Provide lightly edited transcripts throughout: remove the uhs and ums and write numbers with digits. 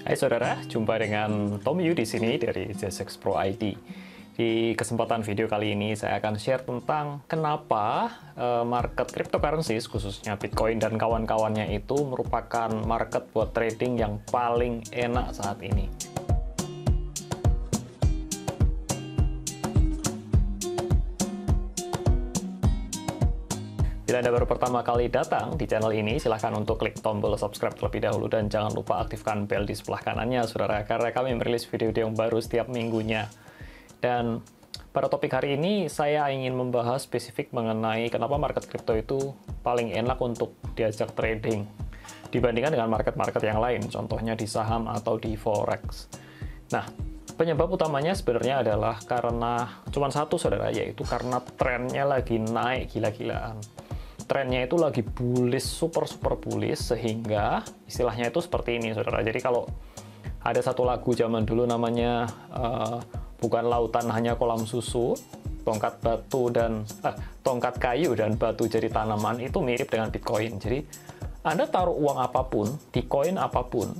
Hai saudara, jumpa dengan Tom Yu di sini dari JSX Pro ID. Di kesempatan video kali ini saya akan share tentang kenapa market cryptocurrencies, khususnya Bitcoin dan kawan-kawannya itu merupakan market buat trading yang paling enak saat ini. Bila Anda baru pertama kali datang di channel ini, silahkan untuk klik tombol subscribe terlebih dahulu dan jangan lupa aktifkan bel di sebelah kanannya, saudara, karena kami merilis video-video yang baru setiap minggunya. Dan pada topik hari ini, saya ingin membahas spesifik mengenai kenapa market crypto itu paling enak untuk diajak trading dibandingkan dengan market-market yang lain, contohnya di saham atau di forex. Nah, penyebab utamanya sebenarnya adalah karena cuma satu, saudara, yaitu karena trennya lagi naik gila-gilaan. Trennya itu lagi bullish, super bullish, sehingga istilahnya itu seperti ini, saudara. Jadi kalau ada satu lagu zaman dulu namanya bukan lautan hanya kolam susu, tongkat kayu dan batu jadi tanaman, itu mirip dengan Bitcoin. Jadi Anda taruh uang apapun di koin apapun,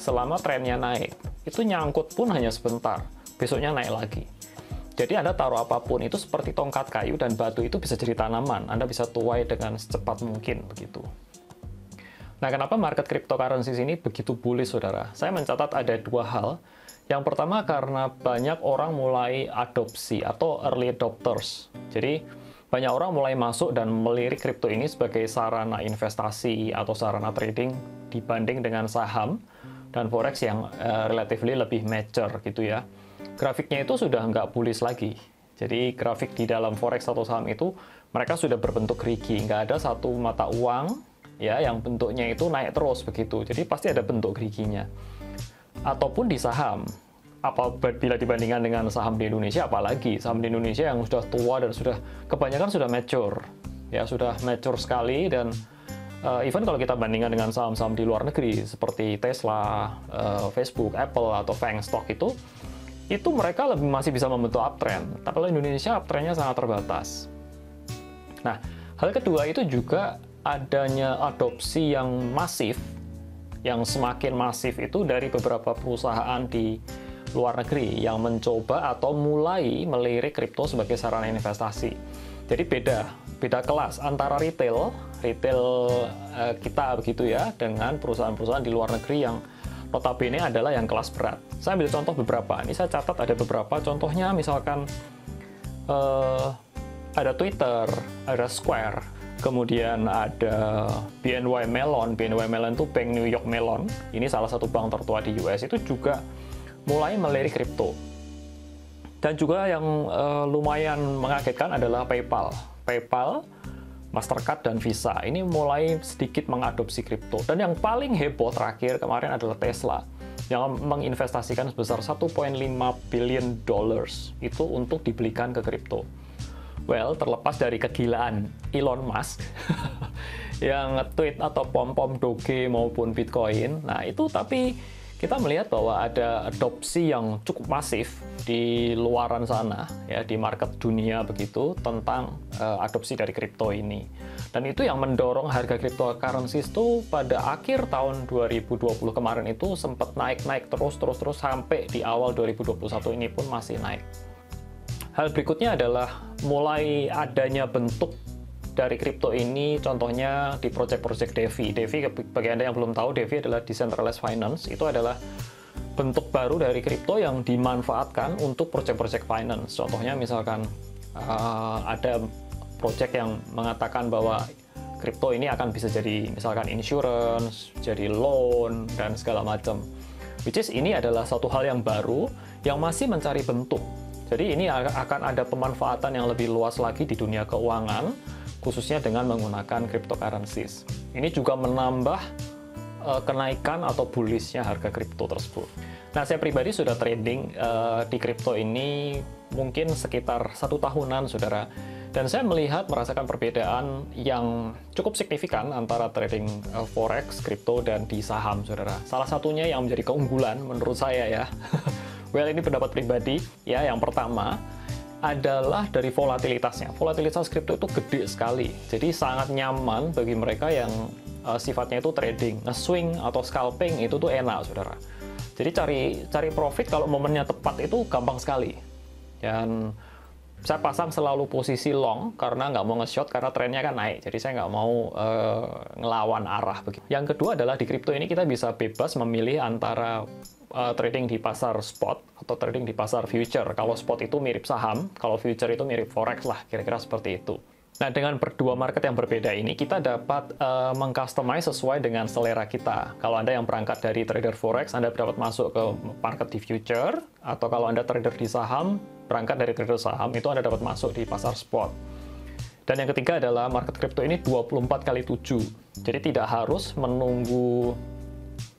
selama trennya naik, itu nyangkut pun hanya sebentar, besoknya naik lagi. Jadi Anda taruh apapun itu seperti tongkat kayu dan batu itu bisa jadi tanaman. Anda bisa tuai dengan secepat mungkin begitu. Nah, kenapa market cryptocurrencies ini begitu bullish, saudara? Saya mencatat ada dua hal. Yang pertama karena banyak orang mulai adopsi atau early adopters. Jadi banyak orang mulai masuk dan melirik kripto ini sebagai sarana investasi atau sarana trading dibanding dengan saham dan forex yang relatively lebih mature gitu ya. Grafiknya itu sudah nggak bullish lagi. Jadi grafik di dalam forex atau saham itu mereka sudah berbentuk gerigi, nggak ada satu mata uang ya yang bentuknya itu naik terus begitu. Jadi pasti ada bentuk geriginya. Ataupun di saham, bila dibandingkan dengan saham di Indonesia, apalagi saham di Indonesia yang sudah tua dan sudah kebanyakan sudah mature, ya sudah mature sekali. Dan even kalau kita bandingkan dengan saham-saham di luar negeri seperti Tesla, Facebook, Apple atau FANG stock itu mereka masih bisa membentuk uptrend. Tapi kalau Indonesia uptrendnya sangat terbatas. Nah, hal kedua itu juga adanya adopsi yang masif, yang semakin masif itu dari beberapa perusahaan di luar negeri yang mencoba atau mulai melirik kripto sebagai sarana investasi. Jadi beda kelas antara retail kita begitu ya, dengan perusahaan-perusahaan di luar negeri yang notabene adalah yang kelas berat. Saya ambil contoh beberapa. Ini saya catat ada beberapa. Contohnya misalkan ada Twitter, ada Square, kemudian ada BNY Mellon. BNY Mellon itu Bank New York Mellon. Ini salah satu bank tertua di US. Itu juga mulai melirik kripto. Dan juga yang lumayan mengagetkan adalah PayPal. PayPal, Mastercard, dan Visa ini mulai sedikit mengadopsi kripto. Dan yang paling heboh terakhir kemarin adalah Tesla yang menginvestasikan sebesar 1,5 billion dollars itu untuk dibelikan ke kripto. Well, terlepas dari kegilaan Elon Musk yang nge-tweet atau pom-pom Doge maupun Bitcoin, nah itu tapi kita melihat bahwa ada adopsi yang cukup masif di luaran sana, ya, di market dunia begitu, tentang adopsi dari kripto ini. Dan itu yang mendorong harga cryptocurrencies itu pada akhir tahun 2020 kemarin itu sempat naik terus sampai di awal 2021 ini pun masih naik. Hal berikutnya adalah mulai adanya bentuk dari kripto ini, contohnya di proyek-proyek DeFi. DeFi, bagi Anda yang belum tahu, DeFi adalah Decentralized Finance. Itu adalah bentuk baru dari kripto yang dimanfaatkan untuk proyek-proyek finance. Contohnya misalkan ada proyek yang mengatakan bahwa kripto ini akan bisa jadi misalkan insurance, jadi loan, dan segala macam. Which is ini adalah satu hal yang baru yang masih mencari bentuk. Jadi ini akan ada pemanfaatan yang lebih luas lagi di dunia keuangan, khususnya dengan menggunakan cryptocurrencies. Ini juga menambah kenaikan atau bullishnya harga kripto tersebut. Nah, saya pribadi sudah trading di kripto ini mungkin sekitar 1 tahunan, saudara. Dan saya merasakan perbedaan yang cukup signifikan antara trading forex, kripto, dan di saham, saudara. Salah satunya yang menjadi keunggulan menurut saya ya. Well, ini pendapat pribadi ya. Yang pertama adalah dari volatilitasnya. Volatilitas kripto itu gede sekali. Jadi sangat nyaman bagi mereka yang sifatnya itu trading. Nge-swing atau scalping itu tuh enak, saudara. Jadi cari profit kalau momennya tepat itu gampang sekali. Dan saya pasang selalu posisi long karena nggak mau nge-short karena trennya kan naik. Jadi saya nggak mau ngelawan arah begitu. Yang kedua adalah di kripto ini kita bisa bebas memilih antara trading di pasar spot atau trading di pasar future. Kalau spot itu mirip saham, kalau future itu mirip forex lah, kira-kira seperti itu. Nah, dengan berdua market yang berbeda ini, kita dapat mengcustomize sesuai dengan selera kita. Kalau Anda yang berangkat dari trader forex, Anda dapat masuk ke market di future, atau kalau Anda trader di saham, berangkat dari trader saham, itu Anda dapat masuk di pasar spot. Dan yang ketiga adalah market crypto ini 24x7. Jadi tidak harus menunggu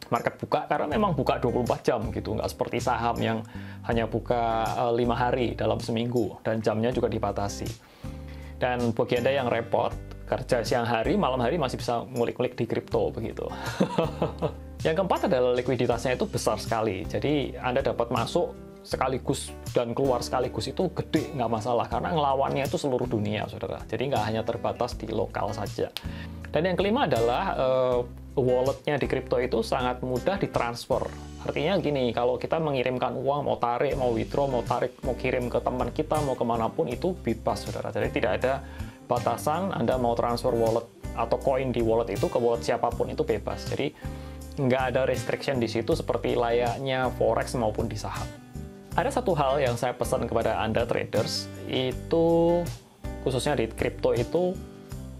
market buka, karena memang buka 24 jam gitu, nggak seperti saham yang hanya buka 5 hari dalam seminggu, dan jamnya juga dibatasi. Dan bagi Anda yang repot, kerja siang hari, malam hari masih bisa ngulik-ngulik di kripto begitu. Yang keempat adalah likuiditasnya itu besar sekali. Jadi Anda dapat masuk sekaligus dan keluar sekaligus itu gede, nggak masalah. Karena ngelawannya itu seluruh dunia, saudara. Jadi nggak hanya terbatas di lokal saja. Dan yang kelima adalah walletnya di kripto itu sangat mudah ditransfer. Artinya gini, kalau kita mengirimkan uang, mau tarik, mau withdraw, mau tarik, mau kirim ke teman kita, mau kemanapun, itu bebas, saudara. Jadi tidak ada batasan, Anda mau transfer wallet atau koin di wallet itu ke wallet siapapun, itu bebas. Jadi nggak ada restriction di situ seperti layaknya forex maupun di saham. Ada satu hal yang saya pesan kepada Anda traders, itu khususnya di kripto itu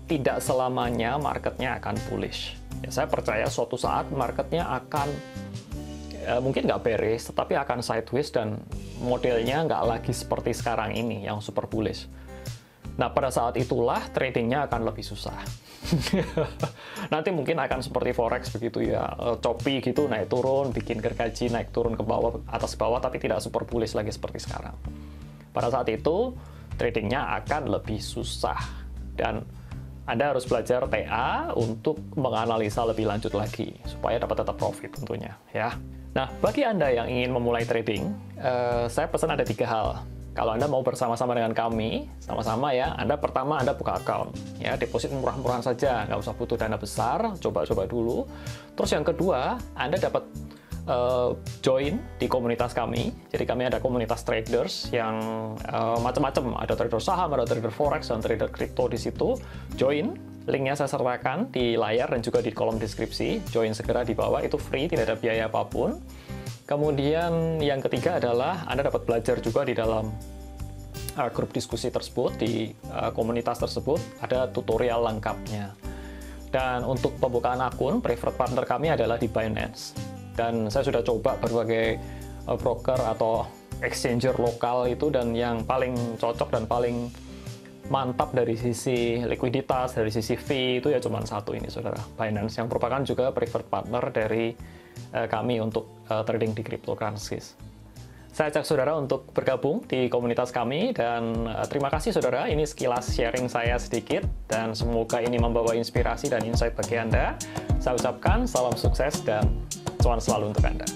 tidak selamanya marketnya akan bullish. Ya, saya percaya suatu saat marketnya akan mungkin nggak bearish, tetapi akan sideways dan modelnya nggak lagi seperti sekarang ini yang super bullish. Nah, pada saat itulah tradingnya akan lebih susah. Nanti mungkin akan seperti forex begitu ya, choppy gitu, naik turun, bikin gergaji, naik turun ke bawah, atas bawah, tapi tidak super bullish lagi seperti sekarang. Pada saat itu, tradingnya akan lebih susah. Dan Anda harus belajar TA untuk menganalisa lebih lanjut lagi, supaya dapat tetap profit tentunya, ya. Nah, bagi Anda yang ingin memulai trading, saya pesan ada 3 hal. Kalau Anda mau bersama-sama dengan kami, sama-sama ya, pertama Anda buka account. Ya, deposit murah-murahan saja, nggak usah butuh dana besar, coba-coba dulu. Terus yang kedua, Anda dapat join di komunitas kami. Jadi kami ada komunitas traders yang macam-macam. Ada trader saham, ada trader forex, dan trader crypto di situ. Join, linknya saya sertakan di layar dan juga di kolom deskripsi. Join segera di bawah, itu free, tidak ada biaya apapun. Kemudian yang ketiga adalah Anda dapat belajar juga di dalam grup diskusi tersebut, di komunitas tersebut, ada tutorial lengkapnya. Dan untuk pembukaan akun, preferred partner kami adalah di Binance. Dan saya sudah coba berbagai broker atau exchanger lokal itu, dan yang paling cocok dan paling mantap dari sisi likuiditas, dari sisi fee itu ya cuma satu ini, saudara, Binance, yang merupakan juga preferred partner dari kami untuk trading di cryptocurrencies. Saya ajak saudara untuk bergabung di komunitas kami, dan terima kasih saudara, ini sekilas sharing saya sedikit, dan semoga ini membawa inspirasi dan insight bagi Anda. Saya ucapkan salam sukses dan cuan selalu untuk Anda.